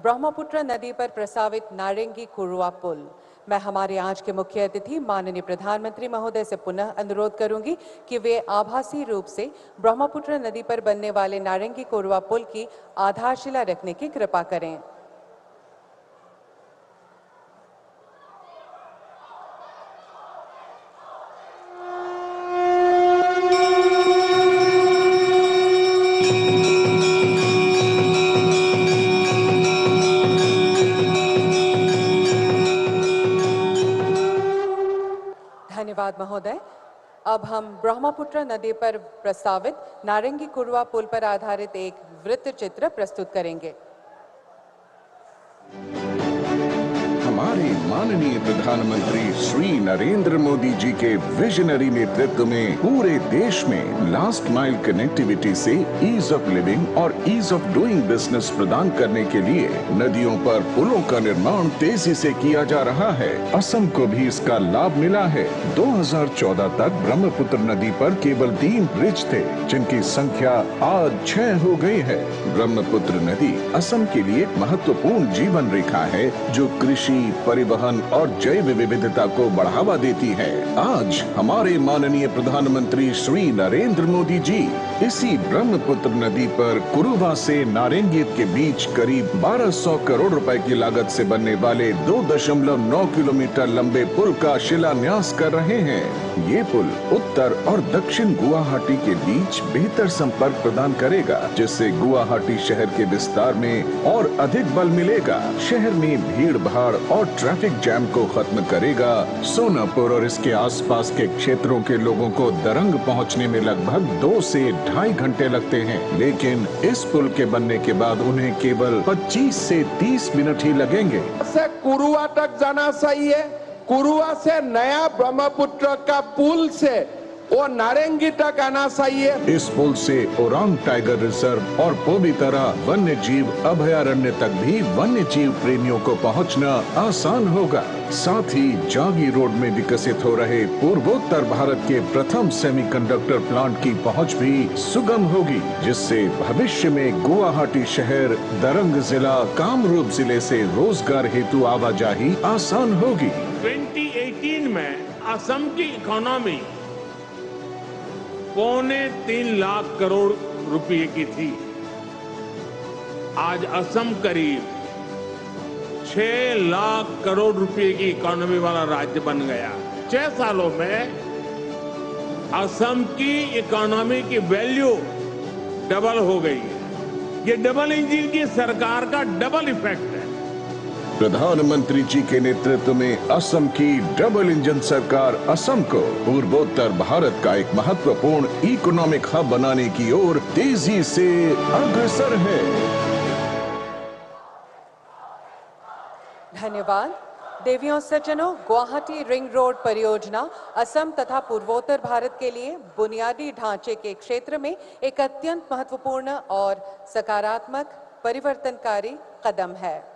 ब्रह्मपुत्र नदी पर प्रस्तावित नारंगी कुरुआ पुल। मैं हमारे आज के मुख्य अतिथि माननीय प्रधानमंत्री महोदय से पुनः अनुरोध करूंगी कि वे आभासी रूप से ब्रह्मपुत्र नदी पर बनने वाले नारंगी कुरुआ पुल की आधारशिला रखने की कृपा करें। धन्यवाद महोदय। अब हम ब्रह्मपुत्र नदी पर प्रस्तावित नारंगी कुरुआ पुल पर आधारित एक वृत्त चित्र प्रस्तुत करेंगे। हमारे माननीय प्रधानमंत्री श्री नरेंद्र मोदी जी के विजनरी नेतृत्व में पूरे देश में लास्ट माइल कनेक्टिविटी से ईज ऑफ लिविंग और ईज ऑफ डूइंग बिजनेस प्रदान करने के लिए नदियों पर पुलों का निर्माण तेजी से किया जा रहा है। असम को भी इसका लाभ मिला है। 2014 तक ब्रह्मपुत्र नदी पर केवल 3 ब्रिज थे, जिनकी संख्या आज 6 हो गई है। ब्रह्मपुत्र नदी असम के लिए एक महत्वपूर्ण जीवन रेखा है, जो कृषि, परिवहन और जैव विविधता को बढ़ावा देती है। आज हमारे माननीय प्रधानमंत्री श्री नरेंद्र मोदी जी इसी ब्रह्मपुत्र नदी पर कुरुवा से नारंगी के बीच करीब 1200 करोड़ रुपए की लागत से बनने वाले 2.9 किलोमीटर लंबे पुल का शिलान्यास कर रहे हैं। ये पुल उत्तर और दक्षिण गुवाहाटी के बीच बेहतर संपर्क प्रदान करेगा, जिससे गुवाहाटी शहर के विस्तार में और अधिक बल मिलेगा। शहर में भीड़ भाड़ और ट्रैफिक जैम को खत्म करेगा। सोनापुर और इसके आसपास के क्षेत्रों के लोगों को दरंग पहुंचने में लगभग 2 से 2.5 घंटे लगते हैं, लेकिन इस पुल के बनने के बाद उन्हें केवल 25 से 30 मिनट ही लगेंगे। से कुरुआ तक जाना सही है। कुरुआ से नया ब्रह्मपुत्र का पुल से वो नारंगी तक आना सही है। इस पुल से ओरांग टाइगर रिजर्व और पोबितरा वन्य जीव अभयारण्य तक भी वन्य जीव प्रेमियों को पहुंचना आसान होगा। साथ ही जागी रोड में विकसित हो रहे पूर्वोत्तर भारत के प्रथम सेमीकंडक्टर प्लांट की पहुंच भी सुगम होगी, जिससे भविष्य में गुवाहाटी शहर, दरंग जिला, कामरूप जिले से रोजगार हेतु आवाजाही आसान होगी। 2018 में असम की इकोनॉमी 3.25 लाख करोड़ रुपए की थी। आज असम करीब 6 लाख करोड़ रुपए की इकोनॉमी वाला राज्य बन गया। 6 सालों में असम की इकोनॉमी की वैल्यू डबल हो गई है। ये डबल इंजन की सरकार का डबल इफेक्ट है। प्रधानमंत्री जी के नेतृत्व में असम की डबल इंजन सरकार असम को पूर्वोत्तर भारत का एक महत्वपूर्ण इकोनॉमिक हब बनाने की ओर तेजी से अग्रसर है। धन्यवाद। देवियों सज्जनों, गुवाहाटी रिंग रोड परियोजना असम तथा पूर्वोत्तर भारत के लिए बुनियादी ढांचे के क्षेत्र में एक अत्यंत महत्वपूर्ण और सकारात्मक परिवर्तनकारी कदम है।